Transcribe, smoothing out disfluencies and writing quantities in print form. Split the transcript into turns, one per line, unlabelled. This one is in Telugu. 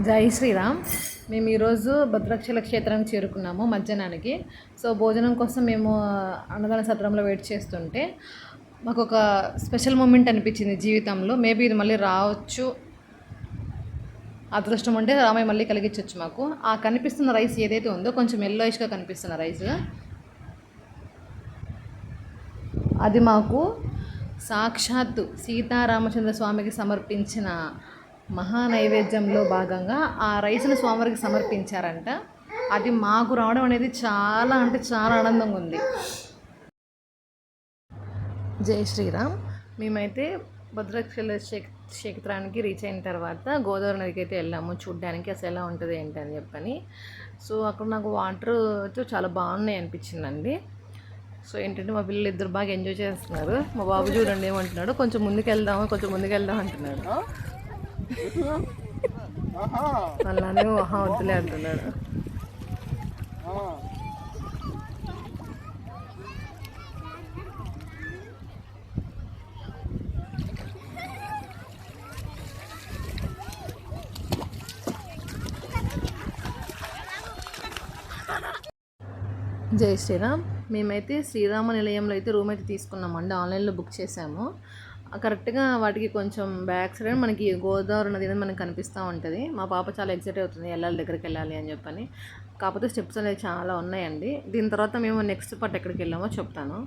జై శ్రీరామ్. మేము ఈరోజు భద్రాచల క్షేత్రానికి చేరుకున్నాము మధ్యాహ్నానికి. సో భోజనం కోసం మేము అన్నదాన సత్రంలో వెయిట్ చేస్తుంటే మాకు ఒక స్పెషల్ మూమెంట్ అనిపించింది జీవితంలో. మేబీ ఇది మళ్ళీ రావచ్చు, అదృష్టం ఉంటే రామయ్య మళ్ళీ కలిగించవచ్చు మాకు. ఆ కనిపిస్తున్న రైస్ ఏదైతే ఉందో కొంచెం ఎల్లోయిష్గా కనిపిస్తున్న రైస్, అది మాకు సాక్షాత్తు సీతారామచంద్ర స్వామికి సమర్పించిన మహా నైవేద్యంలో భాగంగా ఆ రైస్ను స్వామివారికి సమర్పించారంట. అది మాకు రావడం అనేది చాలా అంటే చాలా ఆనందంగా ఉంది. జై శ్రీరామ్. మేమైతే భద్రాచల క్షేత్రానికి రీచ్ అయిన తర్వాత గోదావరి నదికి అయితే వెళ్ళాము చూడ్డానికి అసలు ఎలా ఉంటుంది ఏంటి అని చెప్పని. సో అక్కడ నాకు వాటర్ చాలా బాగున్నాయి అనిపించిందండి. సో ఏంటంటే మా పిల్లలు ఇద్దరు బాగా ఎంజాయ్ చేస్తున్నారు. మా బాబు చూడండి ఏమంటున్నాడు, కొంచెం ముందుకు వెళ్దాం అంటున్నాడు. అలానే వద్దులే అంటున్నాడు. జై శ్రీరామ్. మేమైతే శ్రీరామ నిలయంలో అయితే రూమ్ అయితే తీసుకున్నామండి. ఆన్లైన్లో బుక్ చేసాము. కరెక్ట్గా వాటికి కొంచెం బ్యాక్ సైడ్ మనకి గోదావరి నది అనేది మనకి కనిపిస్తూ ఉంటుంది. మా పాప చాలా ఎక్సైట్ అవుతుంది దగ్గరికి వెళ్ళాలి అని చెప్పని. కాకపోతే స్టెప్స్ అనేవి చాలా ఉన్నాయండి. దీని తర్వాత మేము నెక్స్ట్ పార్ట్ ఎక్కడికి వెళ్ళామో చెప్తాను.